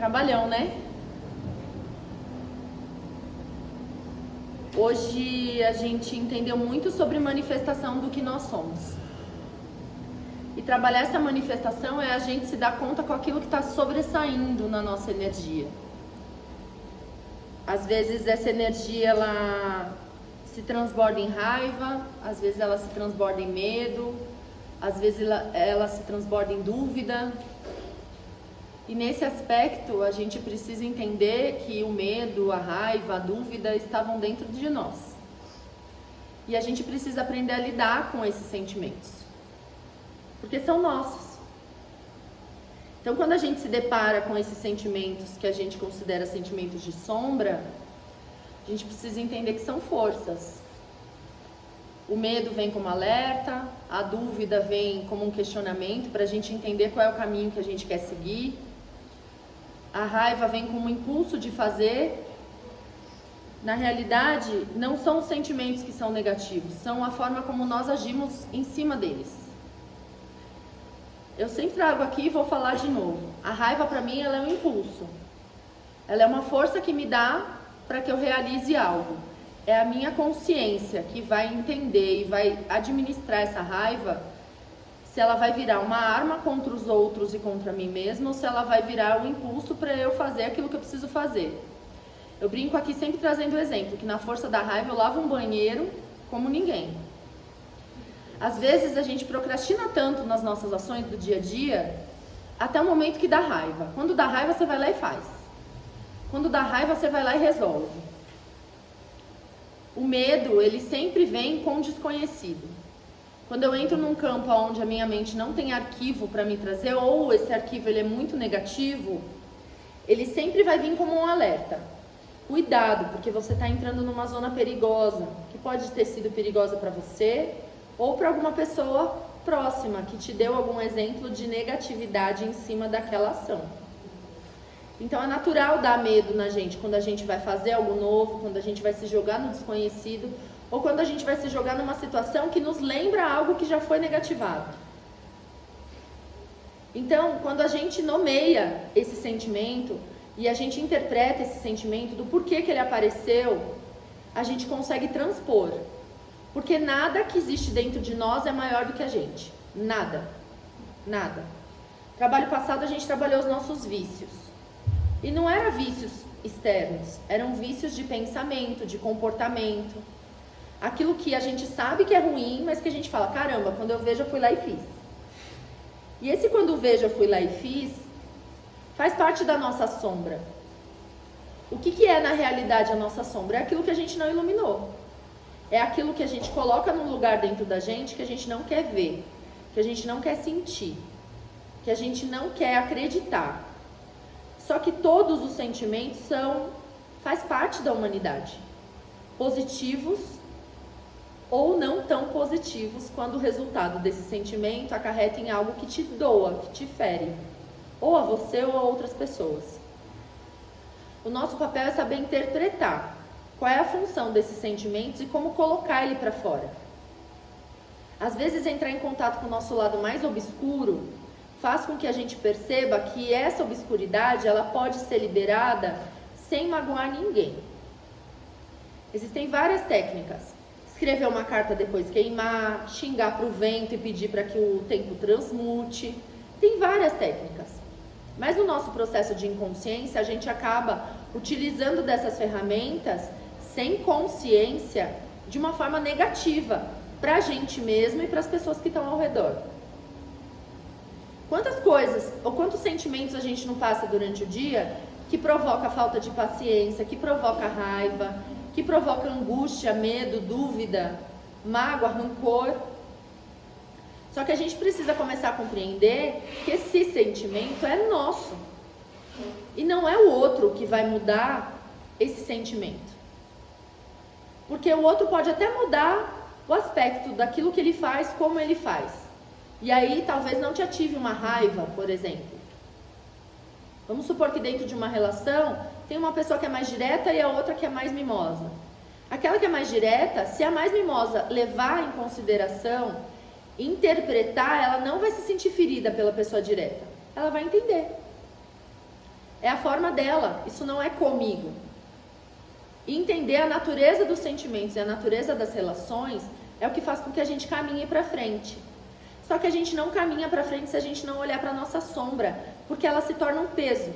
Trabalhão, né? Hoje a gente entendeu muito sobre manifestação do que nós somos. E trabalhar essa manifestação é a gente se dar conta com aquilo que está sobressaindo na nossa energia. Às vezes essa energia ela se transborda em raiva, às vezes ela se transborda em medo, às vezes ela se transborda em dúvida. E nesse aspecto a gente precisa entender que o medo, a raiva, a dúvida estavam dentro de nós. E a gente precisa aprender a lidar com esses sentimentos, porque são nossos. Então quando a gente se depara com esses sentimentos que a gente considera sentimentos de sombra, a gente precisa entender que são forças. O medo vem como alerta, a dúvida vem como um questionamento para a gente entender qual é o caminho que a gente quer seguir. A raiva vem como um impulso de fazer. Na realidade, não são os sentimentos que são negativos, são a forma como nós agimos em cima deles. Eu sempre trago aqui e vou falar de novo. A raiva para mim ela é um impulso. Ela é uma força que me dá para que eu realize algo. É a minha consciência que vai entender e vai administrar essa raiva, se ela vai virar uma arma contra os outros e contra mim mesma, ou se ela vai virar um impulso para eu fazer aquilo que eu preciso fazer. Eu brinco aqui sempre trazendo o exemplo, que na força da raiva eu lavo um banheiro como ninguém. Às vezes a gente procrastina tanto nas nossas ações do dia a dia, até o momento que dá raiva. Quando dá raiva você vai lá e faz. Quando dá raiva você vai lá e resolve. O medo, ele sempre vem com o desconhecido. Quando eu entro num campo onde a minha mente não tem arquivo para me trazer, ou esse arquivo ele é muito negativo, ele sempre vai vir como um alerta. Cuidado, porque você está entrando numa zona perigosa, que pode ter sido perigosa para você, ou para alguma pessoa próxima, que te deu algum exemplo de negatividade em cima daquela ação. Então é natural dar medo na gente quando a gente vai fazer algo novo, quando a gente vai se jogar no desconhecido, ou quando a gente vai se jogar numa situação que nos lembra algo que já foi negativado. Então, quando a gente nomeia esse sentimento e a gente interpreta esse sentimento do porquê que ele apareceu, a gente consegue transpor. Porque nada que existe dentro de nós é maior do que a gente. Nada. Nada. Trabalho passado a gente trabalhou os nossos vícios. E não eram vícios externos, eram vícios de pensamento, de comportamento. Aquilo que a gente sabe que é ruim, mas que a gente fala, caramba, quando eu vejo eu fui lá e fiz. E esse quando vejo eu fui lá e fiz, faz parte da nossa sombra. O que é na realidade a nossa sombra? É aquilo que a gente não iluminou. É aquilo que a gente coloca num lugar dentro da gente que a gente não quer ver, que a gente não quer sentir, que a gente não quer acreditar. Só que todos os sentimentos faz parte da humanidade. Positivos ou não tão positivos, quando o resultado desse sentimento acarreta em algo que te doa, que te fere, ou a você ou a outras pessoas. O nosso papel é saber interpretar qual é a função desses sentimentos e como colocar ele para fora. Às vezes entrar em contato com o nosso lado mais obscuro faz com que a gente perceba que essa obscuridade ela pode ser liberada sem magoar ninguém. Existem várias técnicas. Escrever uma carta depois queimar, xingar para o vento e pedir para que o tempo transmute. Tem várias técnicas. Mas no nosso processo de inconsciência, a gente acaba utilizando dessas ferramentas sem consciência de uma forma negativa para a gente mesmo e para as pessoas que estão ao redor. Quantas coisas ou quantos sentimentos a gente não passa durante o dia que provoca falta de paciência, que provoca raiva, que provoca angústia, medo, dúvida, mágoa, rancor. Só que a gente precisa começar a compreender que esse sentimento é nosso. E não é o outro que vai mudar esse sentimento. Porque o outro pode até mudar o aspecto daquilo que ele faz, como ele faz. E aí talvez não te ative uma raiva, por exemplo. Vamos supor que dentro de uma relação tem uma pessoa que é mais direta e a outra que é mais mimosa. Aquela que é mais direta, se a mais mimosa levar em consideração, interpretar, ela não vai se sentir ferida pela pessoa direta. Ela vai entender. É a forma dela, isso não é comigo. E entender a natureza dos sentimentos e a natureza das relações é o que faz com que a gente caminhe para frente. Só que a gente não caminha para frente se a gente não olhar para nossa sombra, porque ela se torna um peso.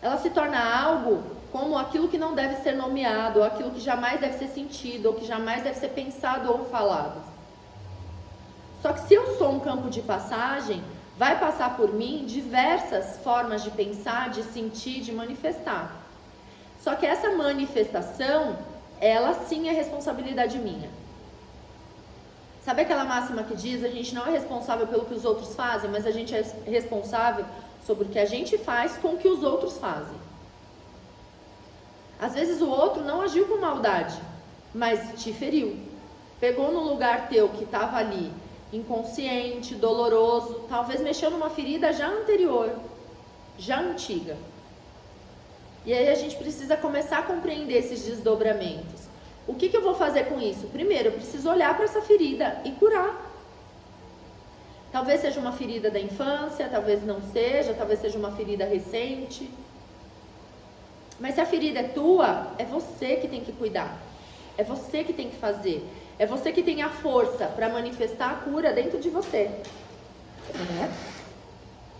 Ela se torna algo como aquilo que não deve ser nomeado, ou aquilo que jamais deve ser sentido, ou que jamais deve ser pensado ou falado. Só que se eu sou um campo de passagem, vai passar por mim diversas formas de pensar, de sentir, de manifestar. Só que essa manifestação, ela sim é responsabilidade minha. Sabe aquela máxima que diz, a gente não é responsável pelo que os outros fazem, mas a gente é responsável sobre o que a gente faz com o que os outros fazem. Às vezes o outro não agiu com maldade, mas te feriu. Pegou no lugar teu que estava ali, inconsciente, doloroso, talvez mexeu numa ferida já anterior, já antiga. E aí a gente precisa começar a compreender esses desdobramentos. O que eu vou fazer com isso? Primeiro, eu preciso olhar para essa ferida e curar. Talvez seja uma ferida da infância, talvez não seja, talvez seja uma ferida recente. Mas se a ferida é tua, é você que tem que cuidar. É você que tem que fazer. É você que tem a força para manifestar a cura dentro de você.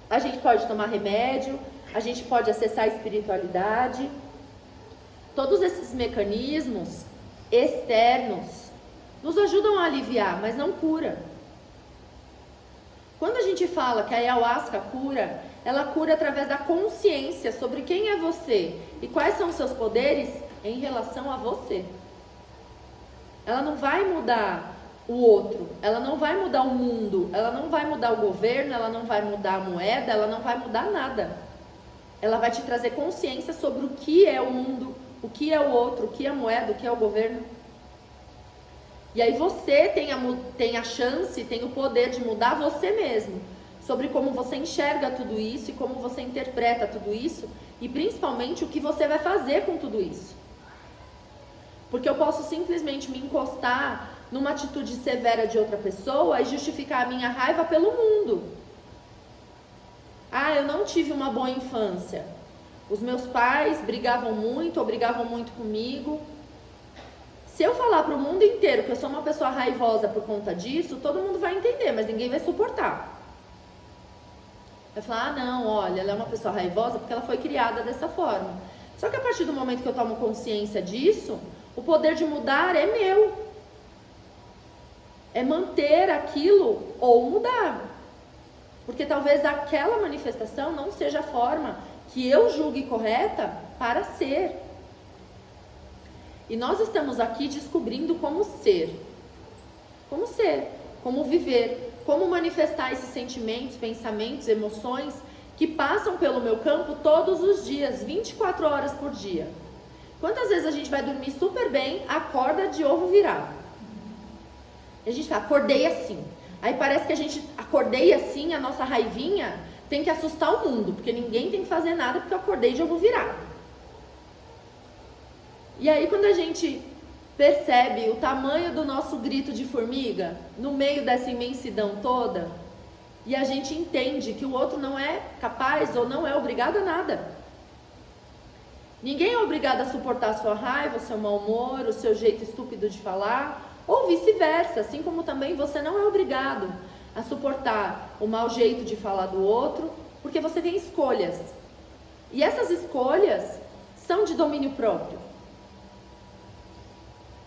A gente pode tomar remédio, a gente pode acessar a espiritualidade. Todos esses mecanismos externos nos ajudam a aliviar, mas não cura. Quando a gente fala que a ayahuasca cura, ela cura através da consciência sobre quem é você e quais são os seus poderes em relação a você. Ela não vai mudar o outro, ela não vai mudar o mundo, ela não vai mudar o governo, ela não vai mudar a moeda, ela não vai mudar nada. Ela vai te trazer consciência sobre o que é o mundo, o que é o outro, o que é a moeda, o que é o governo. E aí você tem a chance, tem o poder de mudar você mesmo, sobre como você enxerga tudo isso e como você interpreta tudo isso e principalmente o que você vai fazer com tudo isso. Porque eu posso simplesmente me encostar numa atitude severa de outra pessoa e justificar a minha raiva pelo mundo. Ah, eu não tive uma boa infância. Os meus pais brigavam muito ou brigavam muito comigo. Se eu falar para o mundo inteiro que eu sou uma pessoa raivosa por conta disso, todo mundo vai entender, mas ninguém vai suportar. Vai falar, ah não, olha, ela é uma pessoa raivosa porque ela foi criada dessa forma. Só que a partir do momento que eu tomo consciência disso, o poder de mudar é meu. É manter aquilo ou mudar. Porque talvez aquela manifestação não seja a forma que eu julgue correta para ser. E nós estamos aqui descobrindo como ser. Como ser, como viver, como manifestar esses sentimentos, pensamentos, emoções que passam pelo meu campo todos os dias, 24 horas por dia. Quantas vezes a gente vai dormir super bem, acorda de ovo virado? E a gente fala, acordei assim. Aí parece que a gente, acordei assim, a nossa raivinha tem que assustar o mundo, porque ninguém tem que fazer nada porque eu acordei de ovo virado. E aí quando a gente percebe o tamanho do nosso grito de formiga, no meio dessa imensidão toda, e a gente entende que o outro não é capaz ou não é obrigado a nada. Ninguém é obrigado a suportar a sua raiva, o seu mau humor, o seu jeito estúpido de falar, ou vice-versa, assim como também você não é obrigado a suportar o mau jeito de falar do outro, porque você tem escolhas. E essas escolhas são de domínio próprio.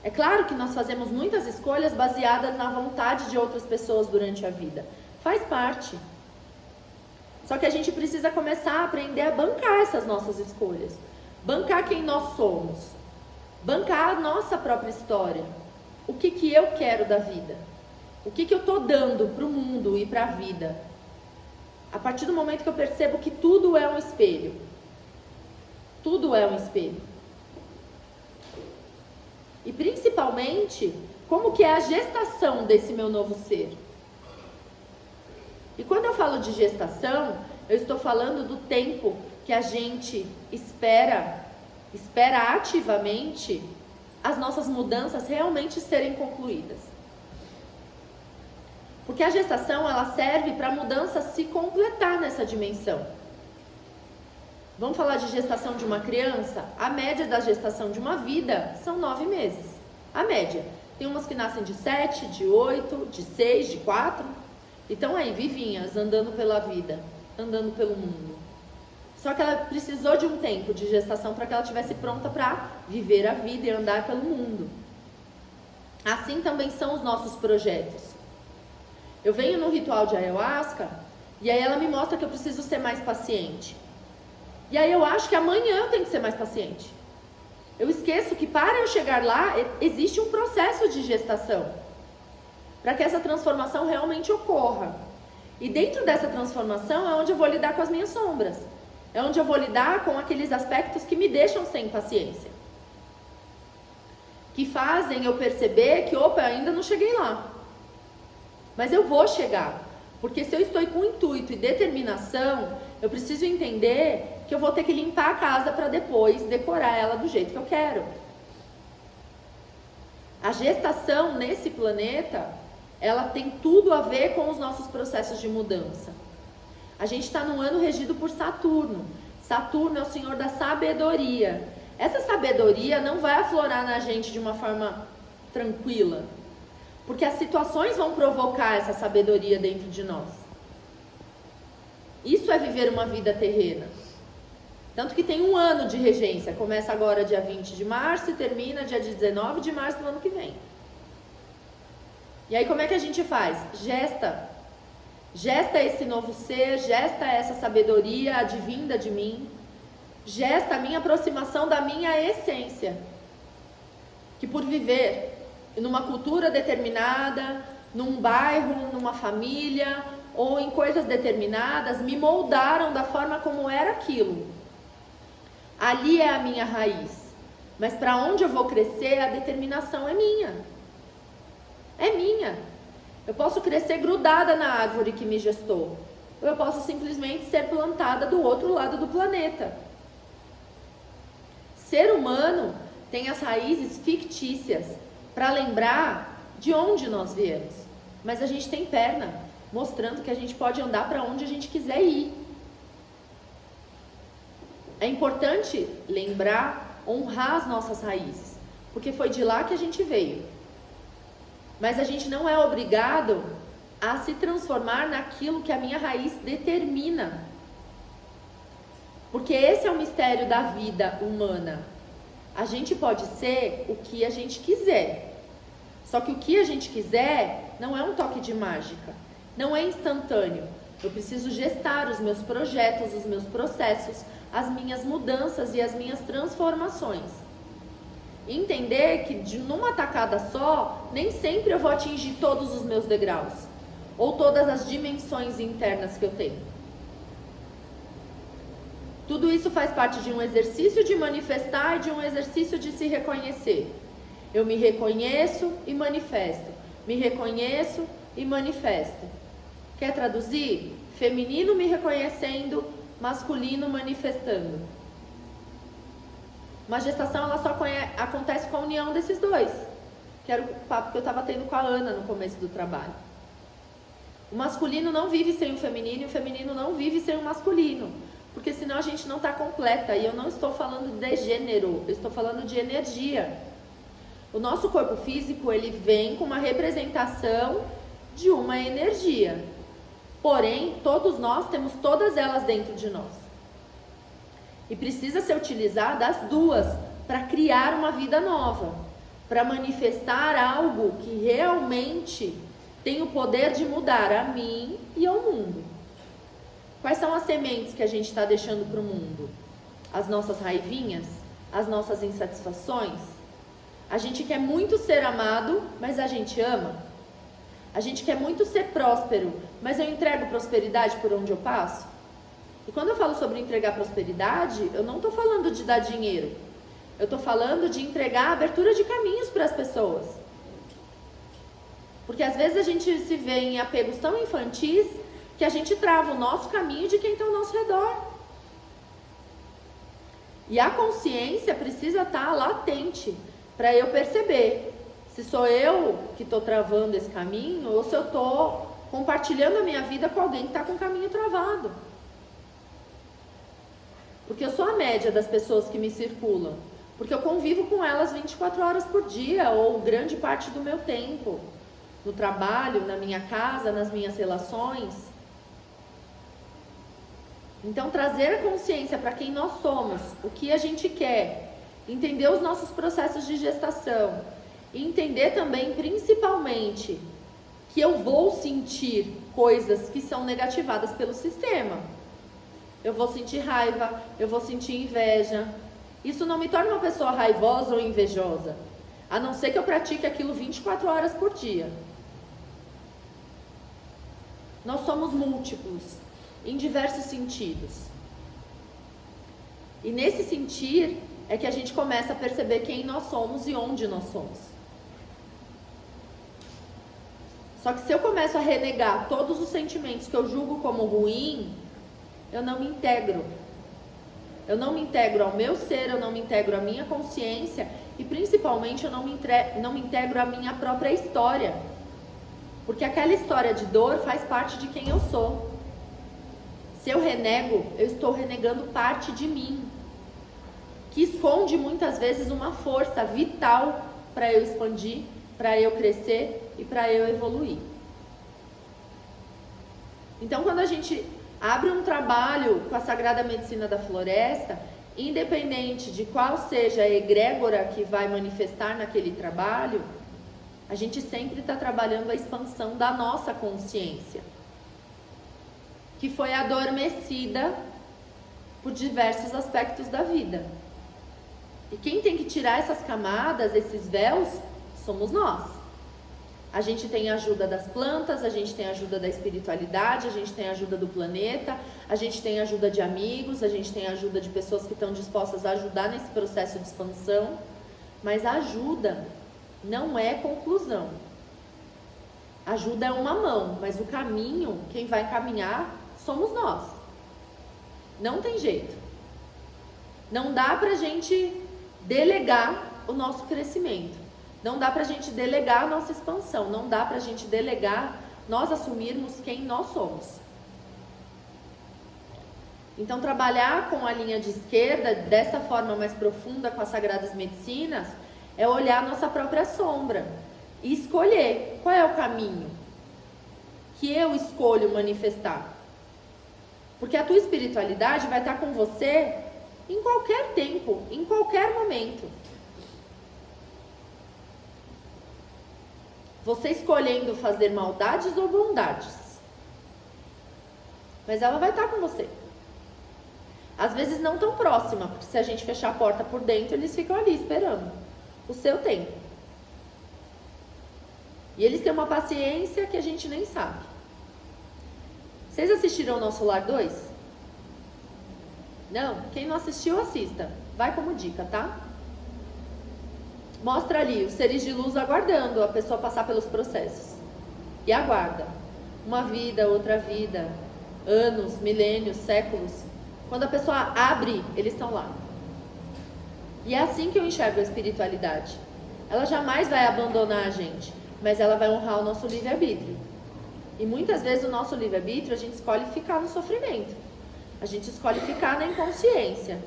É claro que nós fazemos muitas escolhas baseadas na vontade de outras pessoas durante a vida. Faz parte. Só que a gente precisa começar a aprender a bancar essas nossas escolhas. Bancar quem nós somos. Bancar a nossa própria história. O que eu quero da vida? O que eu estou dando para o mundo e para a vida? A partir do momento que eu percebo que tudo é um espelho. Tudo é um espelho. E principalmente, como que é a gestação desse meu novo ser? E quando eu falo de gestação, eu estou falando do tempo que a gente espera ativamente as nossas mudanças realmente serem concluídas. Porque a gestação, ela serve para a mudança se completar nessa dimensão. Vamos falar de gestação de uma criança? A média da gestação de uma vida são 9 meses. A média. Tem umas que nascem de 7, de 8, de 6, de 4. Então aí, vivinhas, andando pela vida, andando pelo mundo. Só que ela precisou de um tempo de gestação para que ela estivesse pronta para viver a vida e andar pelo mundo. Assim também são os nossos projetos. Eu venho no ritual de ayahuasca e aí ela me mostra que eu preciso ser mais paciente. E aí eu acho que amanhã eu tenho que ser mais paciente. Eu esqueço que para eu chegar lá, existe um processo de gestação. Para que essa transformação realmente ocorra. E dentro dessa transformação é onde eu vou lidar com as minhas sombras. É onde eu vou lidar com aqueles aspectos que me deixam sem paciência. Que fazem eu perceber que, opa, ainda não cheguei lá. Mas eu vou chegar. Porque se eu estou com intuito e determinação, eu preciso entender que eu vou ter que limpar a casa para depois decorar ela do jeito que eu quero. A gestação nesse planeta, ela tem tudo a ver com os nossos processos de mudança. A gente está num ano regido por Saturno. Saturno é o senhor da sabedoria. Essa sabedoria não vai aflorar na gente de uma forma tranquila. Porque as situações vão provocar essa sabedoria dentro de nós. Isso é viver uma vida terrena. Tanto que tem um ano de regência. Começa agora dia 20 de março e termina dia 19 de março do ano que vem. E aí como é que a gente faz? Gesta. Gesta esse novo ser, gesta essa sabedoria advinda de mim. Gesta a minha aproximação da minha essência. Que por viver numa cultura determinada, num bairro, numa família ou em coisas determinadas, me moldaram da forma como era aquilo. Ali é a minha raiz. Mas para onde eu vou crescer, a determinação é minha. É minha. Eu posso crescer grudada na árvore que me gestou. Ou eu posso simplesmente ser plantada do outro lado do planeta. Ser humano tem as raízes fictícias para lembrar de onde nós viemos. Mas a gente tem perna, mostrando que a gente pode andar para onde a gente quiser ir. É importante lembrar, honrar as nossas raízes, porque foi de lá que a gente veio. Mas a gente não é obrigado a se transformar naquilo que a minha raiz determina. Porque esse é o mistério da vida humana. A gente pode ser o que a gente quiser. Só que o que a gente quiser não é um toque de mágica. Não é instantâneo. Eu preciso gestar os meus projetos, os meus processos, as minhas mudanças e as minhas transformações. Entender que numa tacada só, nem sempre eu vou atingir todos os meus degraus. Ou todas as dimensões internas que eu tenho. Tudo isso faz parte de um exercício de manifestar e de um exercício de se reconhecer. Eu me reconheço e manifesto. Me reconheço e manifesto. Quer traduzir? Feminino me reconhecendo, masculino manifestando. Uma gestação ela só acontece com a união desses dois. Que era o papo que eu estava tendo com a Ana no começo do trabalho. O masculino não vive sem o feminino e o feminino não vive sem o masculino. Porque senão a gente não está completa. E eu não estou falando de gênero, eu estou falando de energia. O nosso corpo físico, ele vem com uma representação de uma energia. Porém, todos nós temos todas elas dentro de nós. E precisa ser utilizada as duas para criar uma vida nova. Para manifestar algo que realmente tem o poder de mudar a mim e ao mundo. Quais são as sementes que a gente está deixando para o mundo? As nossas raivinhas? As nossas insatisfações? A gente quer muito ser amado, mas a gente ama? A gente quer muito ser próspero, mas eu entrego prosperidade por onde eu passo? E quando eu falo sobre entregar prosperidade, eu não estou falando de dar dinheiro. Eu estou falando de entregar a abertura de caminhos para as pessoas. Porque às vezes a gente se vê em apegos tão infantis que a gente trava o nosso caminho de quem está ao nosso redor. E a consciência precisa estar latente para eu perceber se sou eu que estou travando esse caminho ou se eu estou compartilhando a minha vida com alguém que está com o caminho travado. porque eu sou a média das pessoas que me circulam, porque eu convivo com elas 24 horas por dia, ou grande parte do meu tempo, no trabalho, na minha casa, nas minhas relações. Então, trazer a consciência para quem nós somos, o que a gente quer, entender os nossos processos de gestação, e entender também, principalmente, que eu vou sentir coisas que são negativadas pelo sistema. Eu vou sentir raiva, eu vou sentir inveja. Isso não me torna uma pessoa raivosa ou invejosa, a não ser que eu pratique aquilo 24 horas por dia. Nós somos múltiplos, em diversos sentidos. E nesse sentir é que a gente começa a perceber quem nós somos e onde nós somos. Só que se eu começo a renegar todos os sentimentos que eu julgo como ruim, eu não me integro. Eu não me integro ao meu ser, eu não me integro à minha consciência e principalmente eu não me integro à minha própria história. Porque aquela história de dor faz parte de quem eu sou. Se eu renego, eu estou renegando parte de mim, que esconde muitas vezes uma força vital para eu expandir, para eu crescer e para eu evoluir. Então, quando a gente abre um trabalho com a Sagrada Medicina da Floresta, independente de qual seja a egrégora que vai manifestar naquele trabalho, a gente sempre está trabalhando a expansão da nossa consciência, que foi adormecida por diversos aspectos da vida. E quem tem que tirar essas camadas, esses véus, somos nós. A gente tem a ajuda das plantas, a gente tem a ajuda da espiritualidade, a gente tem a ajuda do planeta, a gente tem a ajuda de amigos, a gente tem a ajuda de pessoas que estão dispostas a ajudar nesse processo de expansão. Mas a ajuda não é conclusão. Ajuda é uma mão, mas o caminho, quem vai caminhar, somos nós. Não tem jeito. Não dá pra gente delegar o nosso crescimento. Não dá pra gente delegar a nossa expansão. Não dá pra gente delegar nós assumirmos quem nós somos. Então, trabalhar com a linha de esquerda, dessa forma mais profunda, com as Sagradas Medicinas, é olhar a nossa própria sombra e escolher qual é o caminho que eu escolho manifestar. Porque a tua espiritualidade vai estar com você em qualquer tempo, em qualquer momento. Você escolhendo fazer maldades ou bondades. Mas ela vai estar com você. Às vezes não tão próxima, porque se a gente fechar a porta por dentro, eles ficam ali esperando o seu tempo. E eles têm uma paciência que a gente nem sabe. Vocês assistiram o Nosso Lar 2? Não? Quem não assistiu, assista. Vai como dica, tá? Mostra ali os seres de luz aguardando a pessoa passar pelos processos. E aguarda. Uma vida, outra vida, anos, milênios, séculos. Quando a pessoa abre, eles estão lá. E é assim que eu enxergo a espiritualidade. Ela jamais vai abandonar a gente, mas ela vai honrar o nosso livre-arbítrio. E muitas vezes o nosso livre-arbítrio, a gente escolhe ficar no sofrimento. A gente escolhe ficar na inconsciência.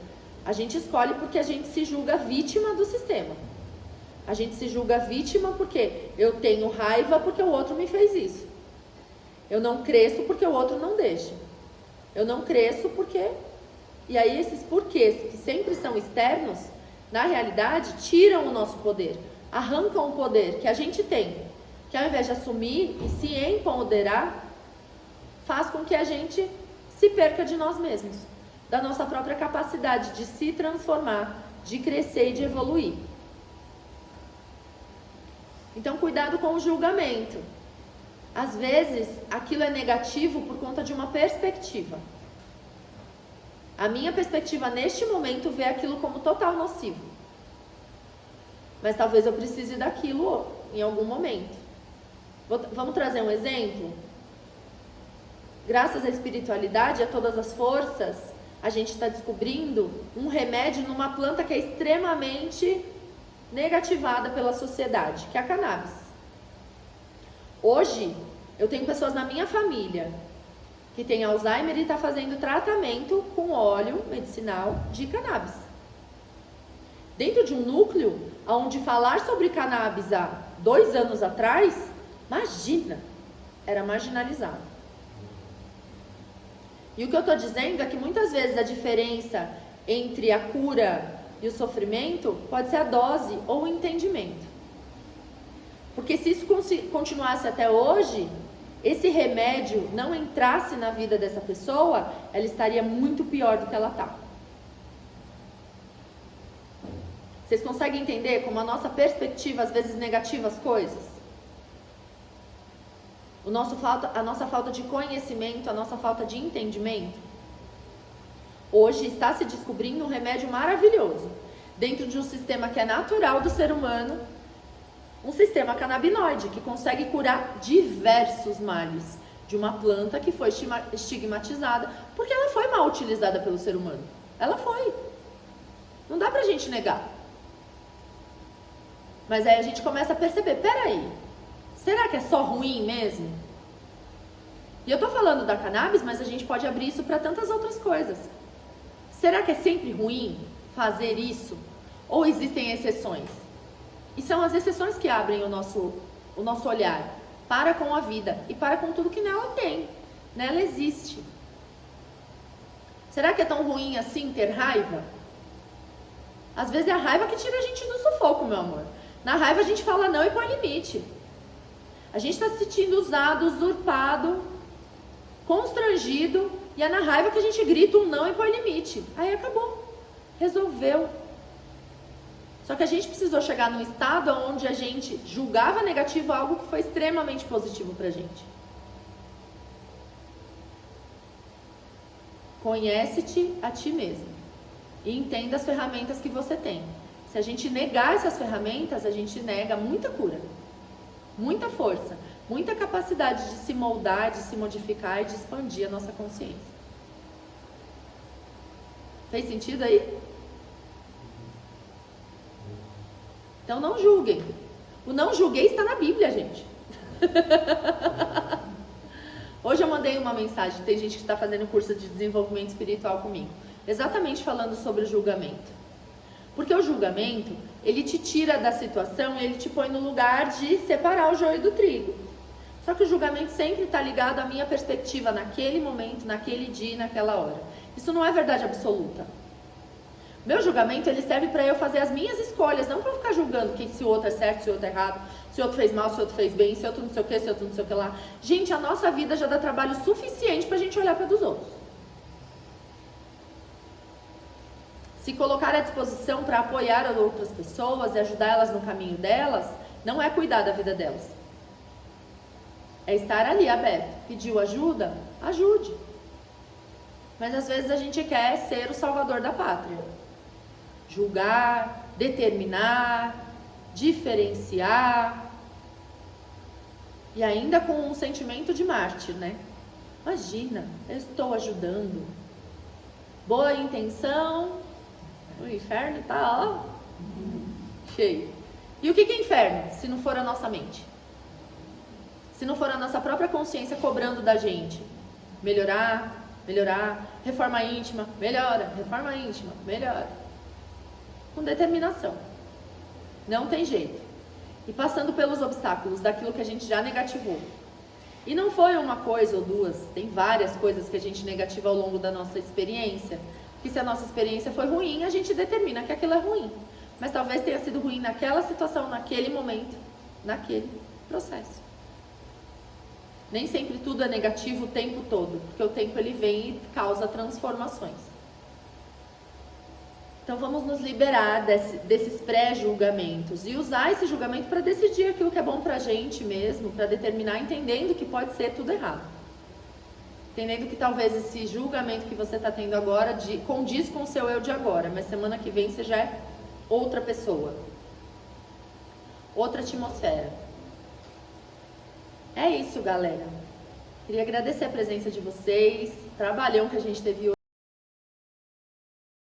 A gente escolhe porque a gente se julga vítima do sistema. A gente se julga vítima porque eu tenho raiva porque o outro me fez isso. Eu não cresço porque o outro não deixa. Eu não cresço porque... E aí esses porquês, que sempre são externos, na realidade, tiram o nosso poder. Arrancam o poder que a gente tem. Que ao invés de assumir e se empoderar, faz com que a gente se perca de nós mesmos. Da nossa própria capacidade de se transformar, de crescer e de evoluir. Então, cuidado com o julgamento. Às vezes, aquilo é negativo por conta de uma perspectiva. A minha perspectiva, neste momento, vê aquilo como total nocivo. Mas talvez eu precise daquilo em algum momento. Vamos trazer um exemplo? Graças à espiritualidade, a todas as forças, a gente está descobrindo um remédio numa planta que é extremamente negativada pela sociedade, que é a cannabis. Hoje, eu tenho pessoas na minha família que tem Alzheimer e está fazendo tratamento com óleo medicinal de cannabis. Dentro de um núcleo onde falar sobre cannabis há 2 anos atrás, imagina, era marginalizado. E o que eu estou dizendo é que muitas vezes a diferença entre a cura e o sofrimento pode ser a dose ou o entendimento. Porque se isso continuasse até hoje, esse remédio não entrasse na vida dessa pessoa, ela estaria muito pior do que ela está. Vocês conseguem entender como a nossa perspectiva às vezes negativa as coisas? A nossa falta de conhecimento, a nossa falta de entendimento. Hoje está se descobrindo um remédio maravilhoso, dentro de um sistema que é natural do ser humano, um sistema canabinoide, que consegue curar diversos males de uma planta que foi estigmatizada, porque ela foi mal utilizada pelo ser humano. Ela foi. Não dá pra gente negar. Mas aí a gente começa a perceber, peraí, será que é só ruim mesmo? E eu tô falando da cannabis, mas a gente pode abrir isso para tantas outras coisas. Será que é sempre ruim fazer isso? Ou existem exceções? E são as exceções que abrem o nosso olhar para com a vida e para com tudo que nela tem. Nela existe. Será que é tão ruim assim ter raiva? Às vezes é a raiva que tira a gente do sufoco, meu amor. Na raiva a gente fala não e põe limite. A gente está se sentindo usado, usurpado, constrangido, e é na raiva que a gente grita um não e põe limite. Aí acabou. Resolveu. Só que a gente precisou chegar num estado onde a gente julgava negativo algo que foi extremamente positivo pra gente. Conhece-te a ti mesmo e entenda as ferramentas que você tem. Se a gente negar essas ferramentas, a gente nega muita cura, muita força, muita capacidade de se moldar, de se modificar e de expandir a nossa consciência. Fez sentido aí? Então não julguem. O não julguei está na Bíblia, gente. Hoje eu mandei uma mensagem, tem gente que está fazendo curso de desenvolvimento espiritual comigo, exatamente falando sobre o julgamento. Porque o julgamento, ele te tira da situação e ele te põe no lugar de separar o joio do trigo. Só que o julgamento sempre está ligado à minha perspectiva naquele momento, naquele dia, naquela hora. Isso não é verdade absoluta. Meu julgamento, ele serve para eu fazer as minhas escolhas, não para eu ficar julgando se o outro é certo, se o outro é errado, se o outro fez mal, se o outro fez bem, se o outro não sei o que, se o outro não sei o que lá. Gente, a nossa vida já dá trabalho suficiente para a gente olhar para dos outros. Se colocar à disposição para apoiar as outras pessoas e ajudar elas no caminho delas, não é cuidar da vida delas. É estar ali aberto. Pediu ajuda? Ajude. Mas às vezes a gente quer ser o salvador da pátria. Julgar, determinar, diferenciar. E ainda com um sentimento de mártir, né? Imagina, eu estou ajudando. Boa intenção, o inferno tá, ó, cheio. E o que é inferno, se não for a nossa mente? Se não for a nossa própria consciência cobrando da gente? Melhorar, reforma íntima, melhora, reforma íntima, melhora. Com determinação. Não tem jeito. E passando pelos obstáculos daquilo que a gente já negativou. E não foi uma coisa ou duas, tem várias coisas que a gente negativa ao longo da nossa experiência. Que se a nossa experiência foi ruim, a gente determina que aquilo é ruim. Mas talvez tenha sido ruim naquela situação, naquele momento, naquele processo. Nem sempre tudo é negativo o tempo todo, porque o tempo ele vem e causa transformações. Então vamos nos liberar desses pré-julgamentos e usar esse julgamento para decidir aquilo que é bom pra gente mesmo, para determinar, entendendo que pode ser tudo errado. Entendendo que talvez esse julgamento que você está tendo agora condiz com o seu eu de agora, mas semana que vem você já é outra pessoa. Outra atmosfera. É isso, galera. Queria agradecer a presença de vocês, trabalhão que a gente teve hoje.